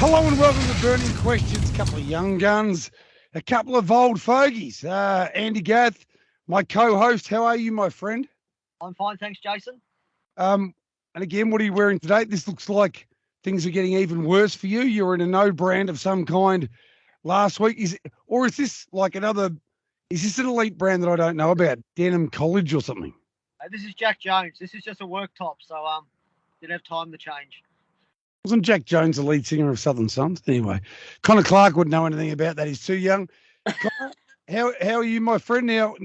Hello and welcome to Burning Questions. A couple of young guns, a couple of old fogies. Andy Gath, my co-host. How are you, my friend? I'm fine, thanks, Jason. And again, what are you wearing today? This looks like things are getting even worse for you. You were in a no brand of some kind last week. Is this like another? Is this an elite brand that I don't know about? Denim College or something? This is Jack Jones. This is just a work top, so didn't have time to change. Wasn't Jack Jones the lead singer of Southern Sons? Anyway, Connor Clarke wouldn't know anything about that. He's too young. Connor, how are you, my friend? Now,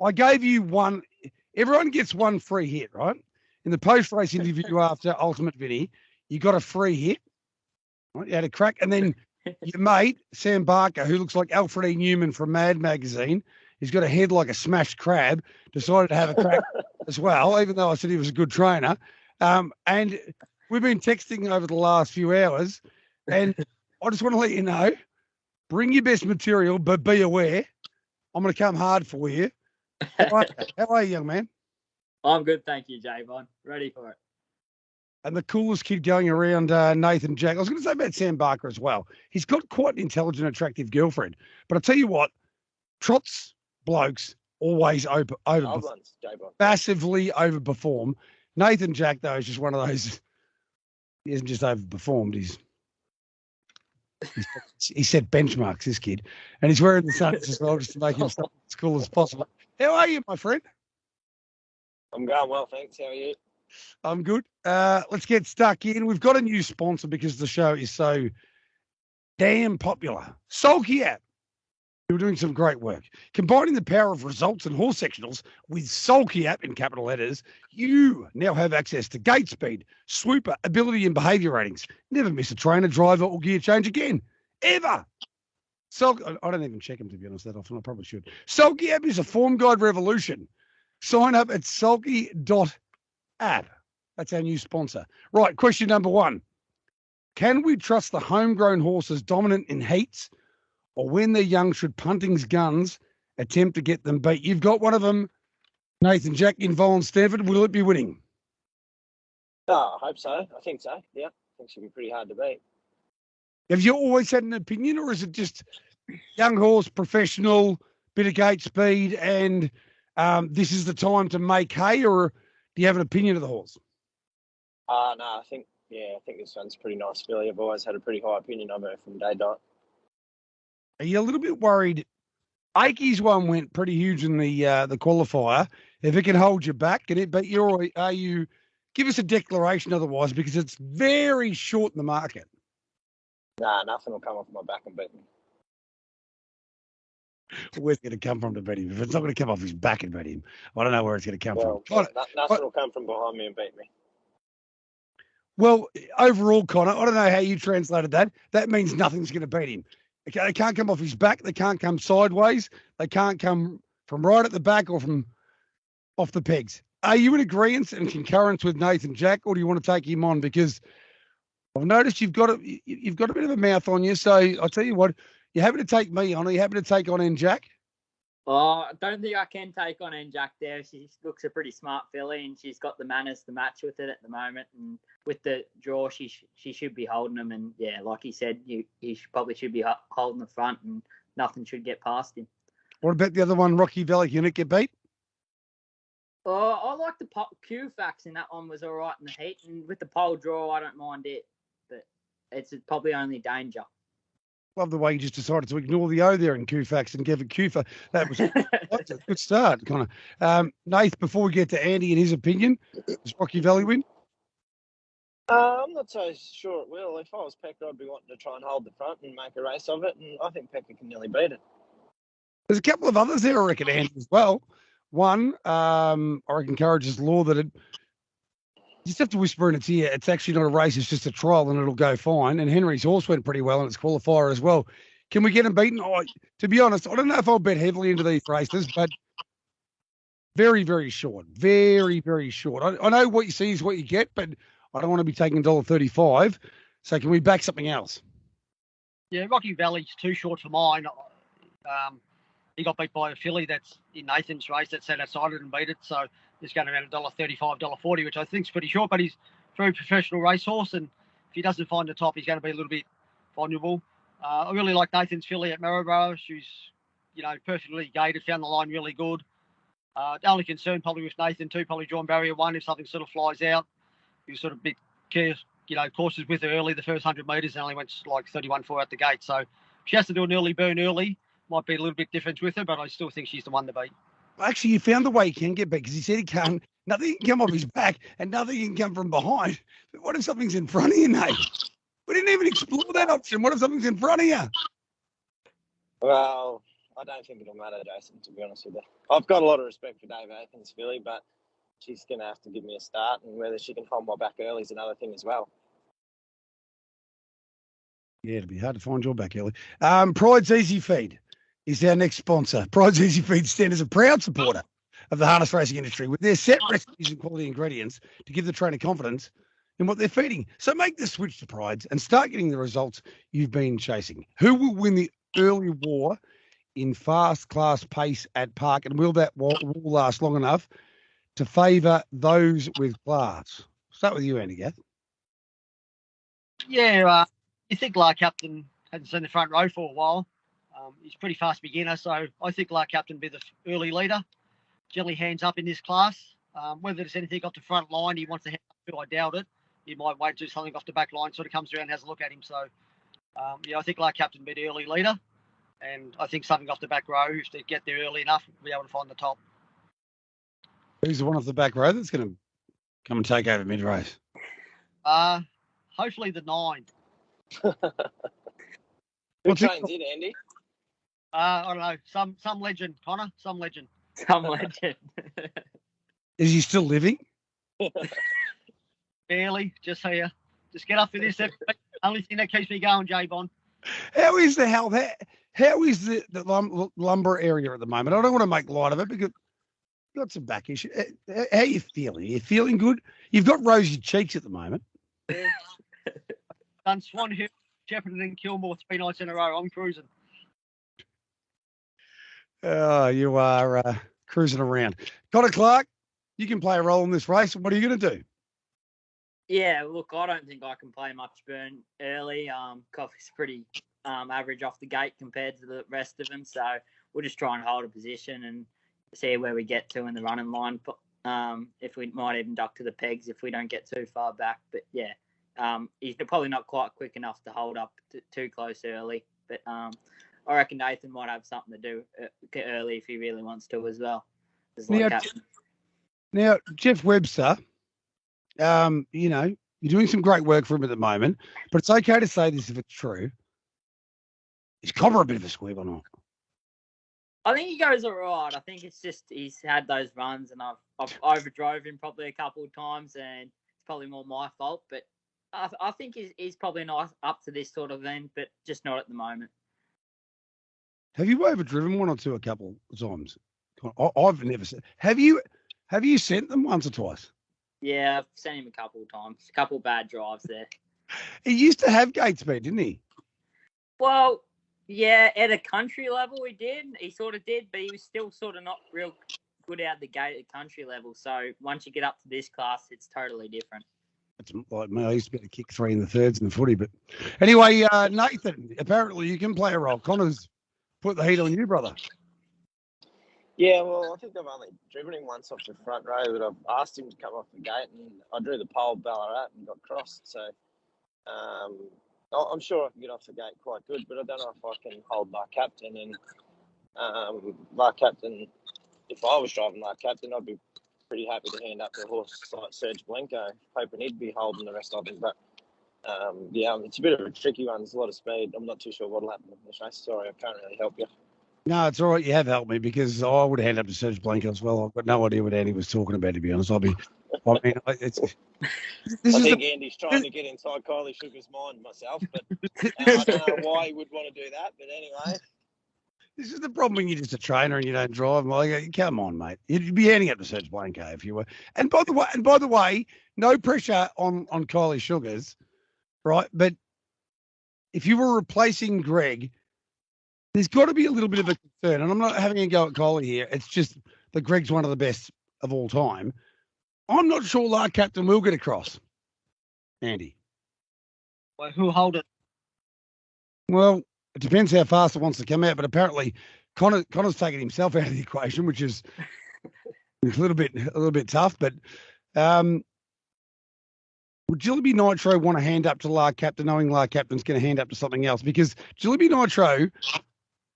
I gave you one. Everyone gets one free hit, right? In the post-race interview after Ultimate Vinny, you got a free hit. Right? You had a crack. And then your mate, Sam Barker, who looks like Alfred E. Newman from Mad Magazine, he's got a head like a smashed crab, decided to have a crack as well, even though I said he was a good trainer. And we've been texting over the last few hours, and I just want to let you know, bring your best material, but be aware, I'm going to come hard for you. How are you, young man? I'm good, thank you, Javon. Ready for it. And the coolest kid going around, Nathan Jack. I was going to say about Sam Barker as well. He's got quite an intelligent, attractive girlfriend. But I'll tell you what, trots blokes always massively overperform. Nathan Jack, though, is just one of those. He hasn't just overperformed. He set benchmarks, this kid. And he's wearing the Suns as well, just to make himself as cool as possible. How are you, my friend? I'm going well, thanks. How are you? I'm good. Let's get stuck in. We've got a new sponsor because the show is so damn popular. Sulky app. You're doing some great work. Combining the power of results and horse sectionals with Sulky app in capital letters, you now have access to gate speed, swooper, ability and behaviour ratings. Never miss a trainer, driver or gear change again. Ever. I don't even check them, to be honest, that often. I probably should. Sulky app is a form guide revolution. Sign up at sulky.app. That's our new sponsor. Right, question number 1. Can we trust the homegrown horses dominant in heats, or when they're young, should punting's guns attempt to get them beat? You've got one of them, Nathan Jack, in Volon Stanford. Will it be winning? Oh, I hope so. I think so. Yeah, I think she'll be pretty hard to beat. Have you always had an opinion, or is it just young horse, professional, bit of gate speed, and this is the time to make hay, or do you have an opinion of the horse? No, I think this one's pretty nice filly. I've always had a pretty high opinion of her from day dot. Are you a little bit worried? Akey's one went pretty huge in the qualifier. If it can hold you back, can it beat you? Or are you? Give us a declaration otherwise, because it's very short in the market. Nah, nothing will come off my back and beat me. Where's it going to come from to beat him? If it's not going to come off his back and beat him, I don't know where it's going to come from. Nothing will come from behind me and beat me. Well, overall, Connor, I don't know how you translated that. That means nothing's going to beat him. They can't come off his back. They can't come sideways. They can't come from right at the back or from off the pegs. Are you in agreement and concurrence with Nathan Jack, or do you want to take him on? Because I've noticed you've got a bit of a mouth on you. So I'll tell you what, you're happy to take me on. Are you happy to take on Jack? Oh, I don't think I can take on Jack there. She looks a pretty smart filly, and she's got the manners to match with it at the moment. And with the draw, she should be holding them. And yeah, like he said, he probably should be holding the front, and nothing should get past him. What about the other one, Rocky Valley? Can it get beat? Oh, I like the Q facts in that one was all right in the heat, and with the pole draw, I don't mind it, but it's probably only danger. Love the way you just decided to ignore the O there in Q-Fax and give it Q-Fa. That's a good start, Connor. Nath, before we get to Andy and his opinion, does Rocky Valley win? I'm not so sure it will. If I was Pekka, I'd be wanting to try and hold the front and make a race of it, and I think Pekka can nearly beat it. There's a couple of others there, I reckon, Andy, as well. One, I reckon Courage's Law that you just have to whisper in its ear. It's actually not a race. It's just a trial, and it'll go fine. And Henry's horse went pretty well in its qualifier as well. Can we get him beaten? To be honest, I don't know if I'll bet heavily into these races, but very, very short. Very, very short. I know what you see is what you get, but I don't want to be taking $1.35. So can we back something else? Yeah, Rocky Valley's too short for mine. He got beat by a filly that's in Nathan's race that sat outside it and beat it. So he's going around $1.35, $1.40, which I think is pretty short, but he's a very professional racehorse. And if he doesn't find the top, he's going to be a little bit vulnerable. I really like Nathan's filly at Maryborough. She's, perfectly gated, found the line really good. The only concern probably with Nathan too, probably drawn barrier 1 if something sort of flies out. He was sort of a bit cautious with her early, the first 100 metres, and only went like 31.4 out the gate. So she has to do an early burn early. Might be a little bit different with her, but I still think she's the one to beat. Actually, you found the way he can get back because he said nothing can come off his back and nothing can come from behind. But what if something's in front of you, Nate? We didn't even explore that option. What if something's in front of you? Well, I don't think it'll matter, Jason, to be honest with you. I've got a lot of respect for Dave Aitken's filly, but she's going to have to give me a start, and whether she can hold my back early is another thing as well. Yeah, it'll be hard to find your back early. Pride's Easy Feed is our next sponsor. Pride's Easy Feed stand as a proud supporter of the harness racing industry with their set recipes and quality ingredients to give the trainer confidence in what they're feeding. So make the switch to Pride's and start getting the results you've been chasing. Who will win the early war in fast class pace at Park, and will that will last long enough to favour those with class? Start with you, Andy Gath. Yeah, you think Lark Captain hasn't seen the front row for a while. He's a pretty fast beginner, so I think Lark Captain be the early leader. Jelly hands up in this class. Whether there's anything off the front line he wants to hand up to, I doubt it. He might wait to do something off the back line, sort of comes around and has a look at him. So, I think Lark Captain be the early leader. And I think something off the back row, if they get there early enough, we'll be able to find the top. Who's the one off the back row that's going to come and take over mid-race? Hopefully the 9. Who trains in, Andy? I don't know. Some legend, Connor. Some legend. Some legend. Is he still living? Barely. Just here. Just get up for this. Only thing that keeps me going, J-Bon. How is the health? How is the lumber area at the moment? I don't want to make light of it because you've got some back issues. How are you feeling? Are you feeling good? You've got rosy cheeks at the moment. Done Swan Hill, Shepparton and Kilmore 3 nights in a row. I'm cruising. Oh, you are cruising around. Connor Clarke, you can play a role in this race. What are you going to do? Yeah, look, I don't think I can play much burn early. Coffee's pretty average off the gate compared to the rest of them. So we'll just try and hold a position and see where we get to in the running line. If we might even duck to the pegs if we don't get too far back. But, yeah, he's probably not quite quick enough to hold up too close early. But I reckon Nathan might have something to do early if he really wants to as well. Now, Jeff Webster, you're doing some great work for him at the moment, but it's okay to say this if it's true. Is Cobber a bit of a squib or not? I think he goes all right. I think it's just he's had those runs and I've overdrove him probably a couple of times and it's probably more my fault. But I think he's probably not up to this sort of end, but just not at the moment. Have you overdriven one or two a couple of times? I've never said. Have you sent them once or twice? Yeah, I've sent him a couple of times. A couple of bad drives there. He used to have gate speed, didn't he? Well, yeah, at a country level he did. He sort of did, but he was still sort of not real good out the gate at country level. So once you get up to this class, it's totally different. It's like me. I used to be able to kick 3 in the thirds in the footy. But anyway, Nathan, apparently you can play a role. Connor's put the heat on you, brother. Yeah, well, I think I've only driven him once off the front row, but I've asked him to come off the gate, and I drew the pole Ballarat and got crossed. So I'm sure I can get off the gate quite good, but I don't know if I can hold Lark Captain. And Lark Captain, if I was driving Lark Captain, I'd be pretty happy to hand up to a horse like Serge Blanco, hoping he'd be holding the rest of him. But it's a bit of a tricky one. There's a lot of speed. I'm not too sure what'll happen in this race. Sorry, I can't really help you. No, it's all right. You have helped me because I would hand up to Serge Blanco as well. I've got no idea what Andy was talking about, to be honest. I think Andy's trying to get inside Kylie Sugar's mind myself, but I don't know why he would want to do that. But anyway. This is the problem when you're just a trainer and you don't drive. I'm like, come on, mate. You'd be handing up to Serge Blanco if you were. And by the way, no pressure on Kylie Sugars, right? But if you were replacing Greg, there's got to be a little bit of a concern. And I'm not having a go at Kylie here. It's just that Greg's one of the best of all time. I'm not sure Lark Captain will get across. Andy. Well, who'll hold it? Well, it depends how fast it wants to come out, but apparently Connor's taken himself out of the equation, which is a little bit tough. But would Jillaby Nitro want to hand up to La Captain, knowing La Captain's going to hand up to something else? Because Jillaby Nitro,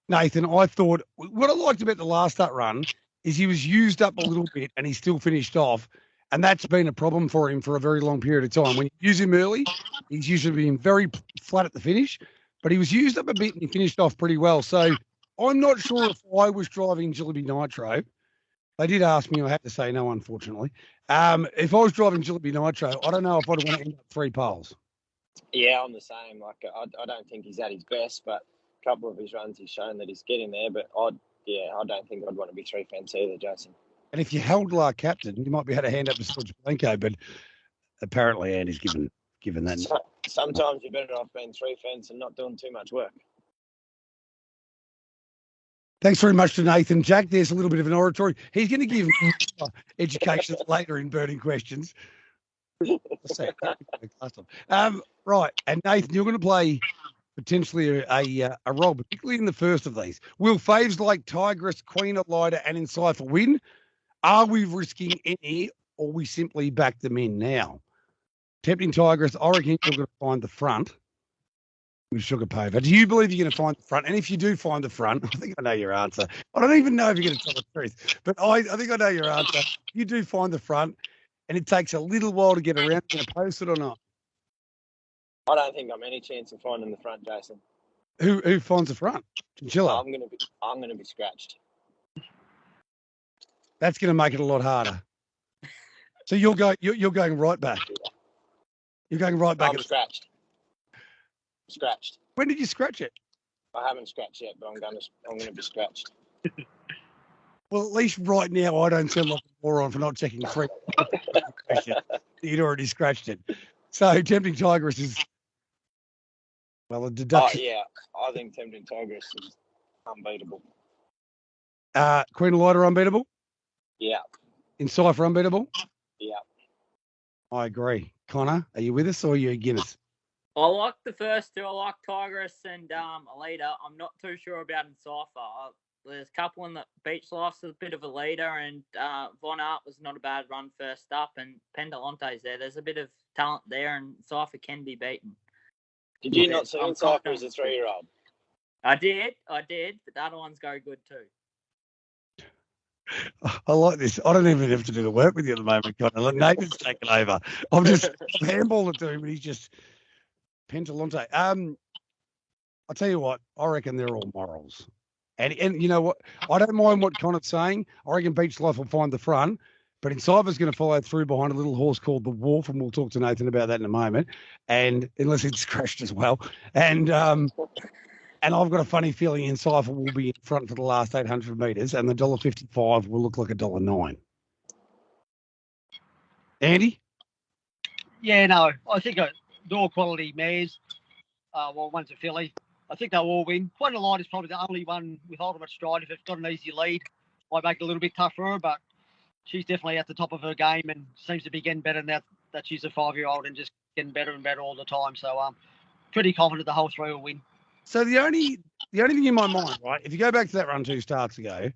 Nathan, I thought what I liked about the last start run is he was used up a little bit and he still finished off. And that's been a problem for him for a very long period of time. When you use him early, he's usually been very flat at the finish, but he was used up a bit and he finished off pretty well. So I'm not sure if I was driving Jillaby Nitro. They did ask me, I had to say no, unfortunately. If I was driving Jillaby Nitro, I don't know if I'd want to end up 3 poles. Yeah, I'm the same. Like, I don't think he's at his best, but a couple of his runs he's shown that he's getting there. But I don't think I'd want to be 3 fence either, Jason. And if you held La Captain, you might be able to hand up to Serge Blanco, but apparently Andy's given that. Sometimes you're better off being 3 fence and not doing too much work. Thanks very much to Nathan. Jack, there's a little bit of an oratory. He's going to give education later in burning questions. Right, and Nathan, you're going to play potentially a role, particularly in the first of these. Will faves like Tigress, Queen Elida, and Encipher win? Are we risking any, or we simply back them in now? Tempting Tigress, I reckon you're going to find the front with Sugar Paver. Do you believe you're going to find the front? And if you do find the front, I think I know your answer. I don't even know if you're going to tell the truth, but I think I know your answer. You do find the front, and it takes a little while to get around. Are you going to post it or not? I don't think I'm any chance of finding the front, Jason. Who finds the front? Chinchilla. I'm gonna be scratched. That's going to make it a lot harder. So you're going right back. You're going right back. I'm scratched. Scratched. When did you scratch it? I haven't scratched yet, but I'm gonna be scratched. Well, at least right now, I don't sound like a moron for not checking 3 questions. You'd already scratched it. So Tempting Tigress is, well, a deduction. Oh, yeah. I think Tempting Tigress is unbeatable. Queen Elida unbeatable? Yeah. Encipher unbeatable? Yeah. I agree. Connor, are you with us or are you against us? I like the first 2. I like Tigress and Elida. I'm not too sure about Encipher. There's a couple in the Beach Life's a bit of a leader, and Von Art was not a bad run first up, and Pendelante's there. There's a bit of talent there, and Encipher can be beaten. Did you not see Encipher as a 3-year-old? I did, but the other ones go good too. I like this. I don't even have to do the work with you at the moment, Connor. Nathan's taken over. I'm handballing it to him, and he's just Pentelonte. I'll tell you what, I reckon they're all morals. And you know what? I don't mind what Connor's saying. I reckon Beach Life will find the front, but Encipher's going to follow through behind a little horse called the Wolf, and we'll talk to Nathan about that in a moment. And unless it's crashed as well. And I've got a funny feeling Encipher will be in front for the last 800 metres, and the $1.55 will look like $1.09. Andy? Yeah, no, I think they're all quality mares. One's a filly. I think they'll all win. Queen Elida is probably the only one with ultimate stride. If it's got an easy lead, might make it a little bit tough for her, but she's definitely at the top of her game and seems to be getting better now that she's a 5-year-old and just getting better and better all the time. So pretty confident the whole 3 will win. So the only thing in my mind, right, if you go back to that run 2 starts ago,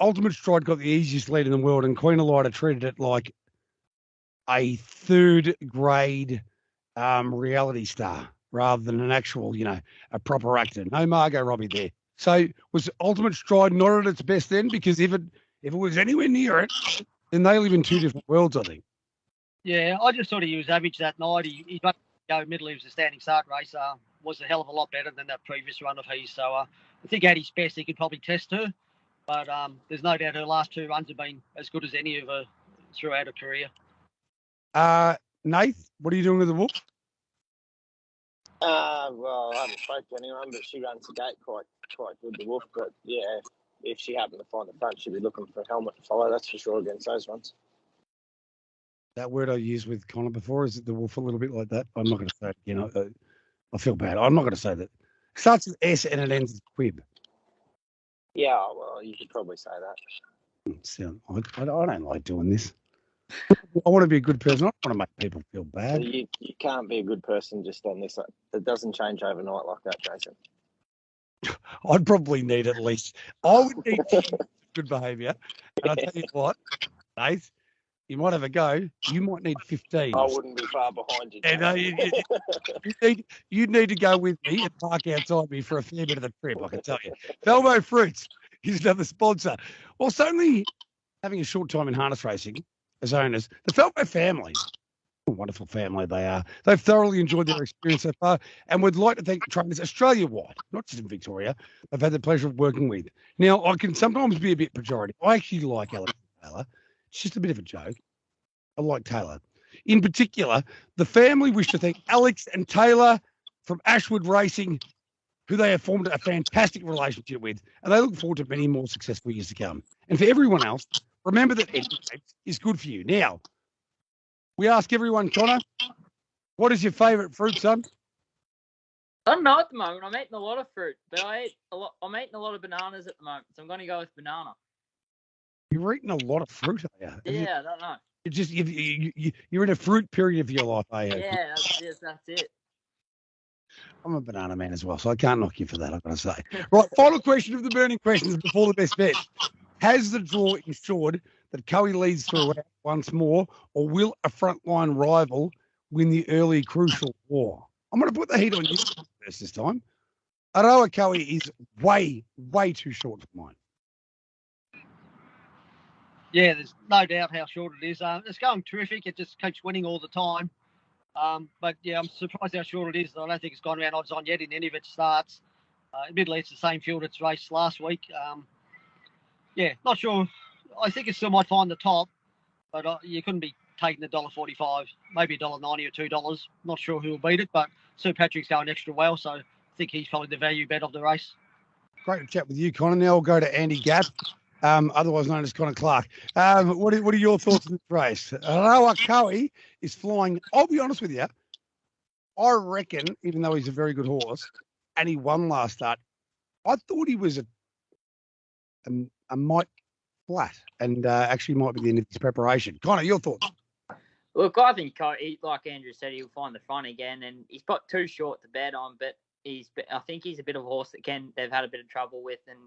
Ultimate Stride got the easiest lead in the world, and Queen Elida treated it like a 3rd grade reality star rather than an actual, a proper actor. No Margot Robbie there. So was Ultimate Stride not at its best then? Because if it was anywhere near it, then they live in 2 different worlds, I think. Yeah, I just thought he was average that night. He got go middle. He was a standing start race. Was a hell of a lot better than that previous run of his. So I think at his best he could probably test her. But there's no doubt her last 2 runs have been as good as any of her throughout her career. Nath, what are you doing with the Wolf? Well, I haven't spoken to anyone, but she runs the gate quite good, the Wolf. But yeah, if she happened to find the front, she'd be looking for a helmet to follow. That's for sure against those ones. That word I used with Connor before, is it the Wolf a little bit like that? I'm not going to say it again. I feel bad. I'm not going to say that. It starts with S and it ends with quib. Yeah, well, you could probably say that. I don't like doing this. I want to be a good person. I don't want to make people feel bad. You can't be a good person just on this. It doesn't change overnight like that, Jason. I'd probably need at least. I would need good behaviour. And I'll tell you what, Nath, you might have a go. You might need 15. I wouldn't be far behind you. And you'd need to go with me and park outside me for a fair bit of the trip, I can tell you. Felbo Fruits is another sponsor. Well, certainly having a short time in harness racing as owners, the Felbo family, what a wonderful family they are. They've thoroughly enjoyed their experience so far and would like to thank the trainers Australia-wide, not just in Victoria, they've had the pleasure of working with. Now, I can sometimes be a bit pejorative. I actually like Alex Taylor. It's just a bit of a joke. I like Taylor. In particular, the family wish to thank Alex and Taylor from Ashwood Racing, who they have formed a fantastic relationship with, and they look forward to many more successful years to come. And for everyone else, remember that education is good for you. Now, we ask everyone, Connor, what is your favourite fruit, son? I don't know at the moment. I'm eating a lot of fruit, but I'm eating a lot of bananas at the moment, so I'm going to go with banana. You're eating a lot of fruit, are you? Yeah, I don't know. You're in a fruit period of your life, are you? Yeah, that's it. I'm a banana man as well, so I can't knock you for that, I've got to say. Right, final question of the burning questions before the best bet. Has the draw ensured that Cowie leads through once more, or will a frontline rival win the early crucial war? I'm going to put the heat on you first this time. Aroa Cowie is way, way too short for mine. Yeah, there's no doubt how short it is. It's going terrific. It just keeps winning all the time. But, yeah, I'm surprised how short it is. I don't think it's gone around odds on yet in any of its starts. Admittedly, it's the same field it's raced last week. Yeah, not sure. I think it still might find the top, but you couldn't be taking $1.45, maybe $1.90 or $2. Not sure who will beat it, but Sir Patrick's going extra well, so I think he's probably the value bet of the race. Great to chat with you, Connor. Now I'll go to Andy Gath, otherwise known as Connor Clarke. What are your thoughts on this race? Aroa Cowie is flying. I'll be honest with you. I reckon, even though he's a very good horse, and he won last start, I thought he was a mite flat and actually might be the end of his preparation. Connor, your thoughts? Look, I think, like Andrew said, he'll find the front again, and he's got too short to bet on, but I think he's a bit of a horse that they've had a bit of trouble with, and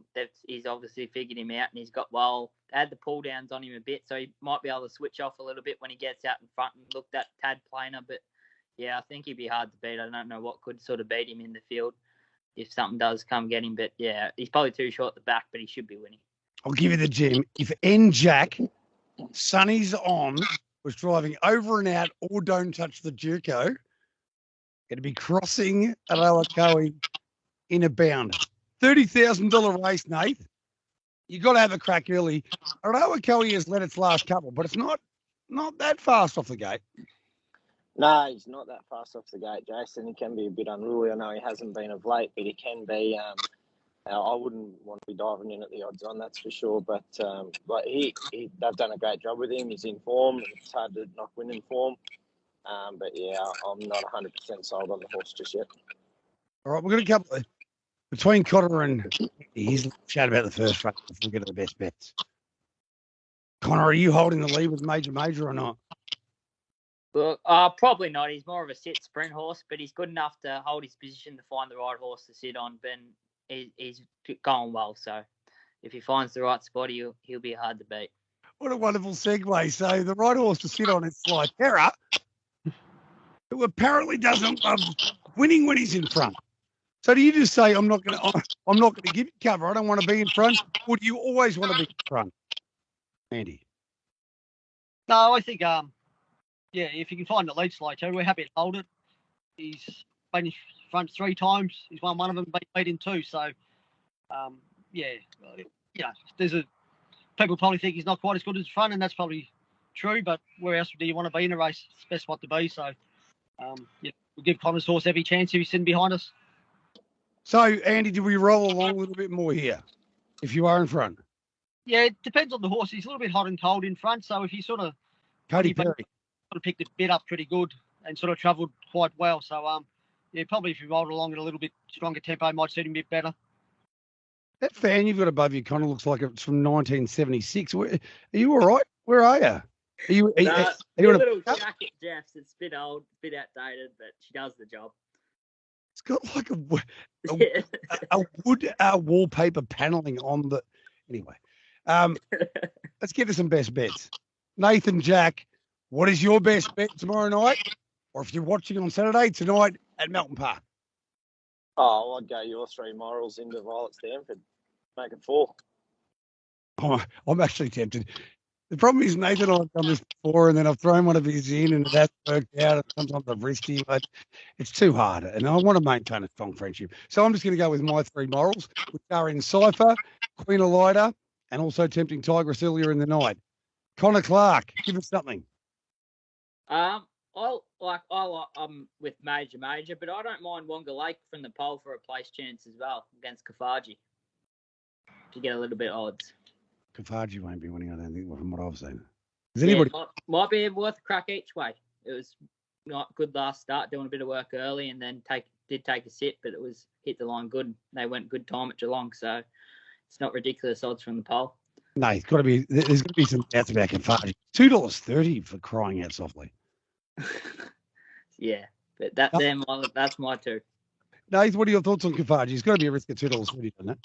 he's obviously figured him out, and he's got, they had the pull downs on him a bit, so he might be able to switch off a little bit when he gets out in front and look that tad plainer, but yeah, I think he'd be hard to beat. I don't know what could sort of beat him in the field if something does come get him, but yeah, he's probably too short at the back, but he should be winning. I'll give you the gem. If Jack, Sonny's on, was driving over and out or don't touch the Duco, going to be crossing Aroa Cowie in a bound. $30,000 race, Nate. You got to have a crack early. Aroa Cowie has led its last couple, but it's not that fast off the gate. No, he's not that fast off the gate, Jason. He can be a bit unruly. I know he hasn't been of late, but he can be. I wouldn't want to be diving in at the odds on, that's for sure. But they've done a great job with him. He's in form. It's hard to not win in form. But yeah, I'm not 100% sold on the horse just yet. All right, we're going to couple between Connor and he's chat about the first race before we get to the best bets. Connor, are you holding the lead with Major or not? Well, probably not. He's more of a sit sprint horse, but he's good enough to hold his position to find the right horse to sit on. But he's going well, so if he finds the right spot, he'll be hard to beat. What a wonderful segue. So the right horse to sit on is Sly Terror, who apparently doesn't love winning when he's in front. So do you just say I'm not going to give you cover? I don't want to be in front, or do you always want to be in front, Andy? No, I think yeah, if you can find the lead, Sly Terror, we're happy to hold it. He's been in front 3 times. He's won one of them, been beat in 2. So, people probably think he's not quite as good as front, and that's probably true. But where else do you want to be in a race? It's the best spot to be. So, we'll give Connor's horse every chance if he's sitting behind us. So, Andy, do we roll along a little bit more here if you are in front? Yeah, it depends on the horse. He's a little bit hot and cold in front. So, if he sort of Cody Perry sort of picked the bit up pretty good and sort of travelled quite well. So, probably if you rolled along at a little bit stronger tempo, might suit him a bit better. That fan you've got above you kind of looks like it's from 1976. Are you all right? Where are you? Are you A on little jacket, Jeff's. It's a bit old, a bit outdated, but she does the job. It's got like a wood wallpaper paneling on the. Anyway, let's get to some best bets. Nathan, Jack, what is your best bet tomorrow night? Or if you're watching on Saturday, tonight at Melton Park? Oh, I'd go your 3 morals into Violet Stanford. Make it 4. Oh, I'm actually tempted. The problem is, Nathan, I've done this before, and then I've thrown one of his in, and it hasn't worked out. And sometimes I've risked him, but it's too hard. And I want to maintain a strong friendship. So I'm just going to go with my 3 morals, which are in Cypher, Queen Elida, and also tempting Tigress earlier in the night. Connor Clarke, give us something. I'm with Major, but I don't mind Wonga Lake from the pole for a place chance as well against Kafaji to get a little bit odds. Kafaji won't be winning, I don't think, from what I've seen. Is anybody? Might be worth a crack each way. It was not good last start, doing a bit of work early, and then did take a sit, but it was hit the line good. They went good time at Geelong, so it's not ridiculous odds from the pole. No, there's got to be some doubts about Kafaji. $2.30 for crying out softly. Yeah, but that's my 2. Nate, what are your thoughts on Kafaji? He's got to be a risk of $2.30, doesn't it?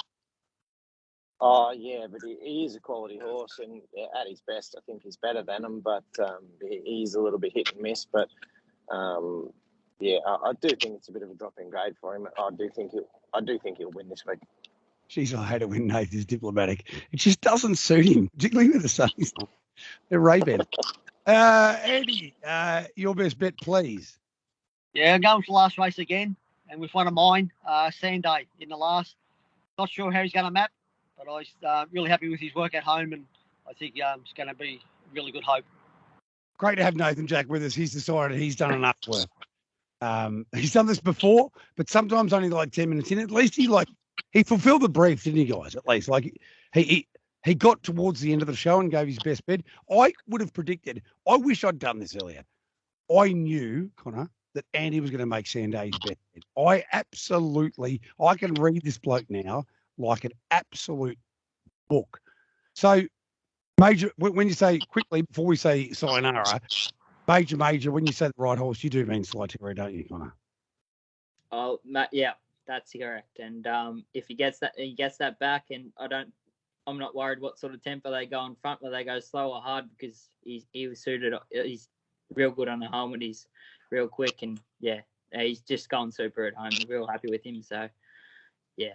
Oh, yeah, but he is a quality horse, and at his best, I think he's better than him, but he's a little bit hit and miss. But, I do think it's a bit of a drop in grade for him. I do think he'll win this week. Jeez, I hate it when Nate is diplomatic. It just doesn't suit him, particularly with the Sunnies. They're Ray-Ban. Andy, your best bet, please. Yeah, I'm going for the last race again, and with one of mine, Sanday in the last. Not sure how he's going to map, but I was really happy with his work at home, and I think it's going to be a really good hope. Great to have Nathan Jack with us. He's decided he's done enough work. He's done this before, but sometimes only like 10 minutes in. At least he fulfilled the brief, didn't he, guys? At least he got towards the end of the show and gave his best bet. I would have predicted. I wish I'd done this earlier. I knew, Connor, that Andy was going to make Sanday's best bet. I can read this bloke now like an absolute book. So, Major, when you say quickly, before we say sayonara, Major, when you say the right horse, you do mean Slyteria, don't you, Connor? Oh, yeah, that's correct. And if he gets that back, and I'm not worried what sort of tempo they go in front, whether they go slow or hard, because he was suited. He's real good on the home, and he's real quick, and he's just gone super at home. I'm real happy with him. So, yeah.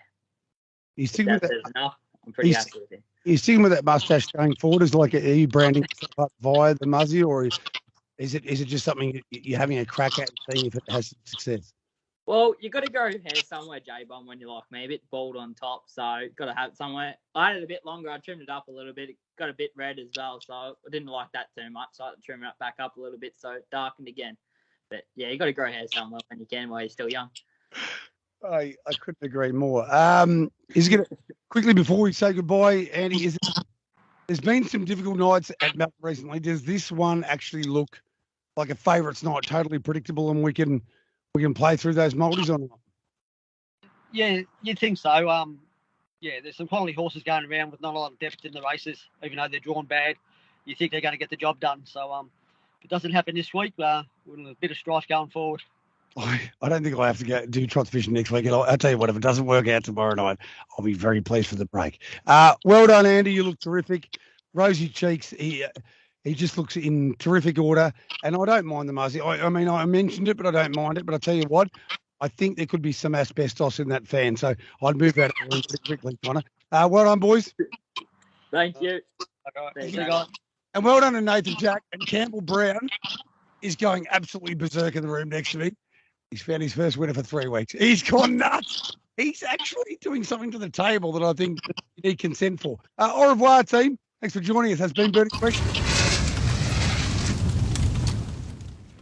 He's sticking with that. Enough. I'm pretty happy with him. He's sticking with that mustache going forward. Are you branding yourself up via the muzzy, or is it just something you're having a crack at and seeing if it has success? Well, you got to go hair somewhere, J-Bomb, when you're like me, a bit bald on top, so got to have it somewhere. I had it a bit longer. I trimmed it up a little bit. It got a bit red as well, so I didn't like that too much. So I had to trim it back up a little bit, so it darkened again. But, yeah, you got to grow hair somewhere when you can while you're still young. I couldn't agree more. Is it gonna quickly before we say goodbye, Andy? There's been some difficult nights at Melton recently. Does this one actually look like a favourites night, totally predictable, and we can play through those multis or not? Yeah, you'd think so. There's some quality horses going around with not a lot of depth in the races, even though they're drawn bad. You think they're going to get the job done. So if it doesn't happen this week, we're in a bit of strife going forward. I don't think I have to go do trots fishing next week. And I'll tell you what, if it doesn't work out tomorrow night, I'll be very pleased for the break. Well done, Andy. You look terrific. Rosy cheeks. He just looks in terrific order. And I don't mind the muzzy. I mean, I mentioned it, but I don't mind it. But I'll tell you what, I think there could be some asbestos in that fan. So I'd move out of the room pretty quickly, Connor. Well done, boys. Thank you. Thank you, guys. And well done to Nathan Jack. And Campbell Brown is going absolutely berserk in the room next to me. He's found his first winner for 3 weeks. He's gone nuts. He's actually doing something to the table that I think you need consent for. Au revoir, team. Thanks for joining us. That's been Burning Questions.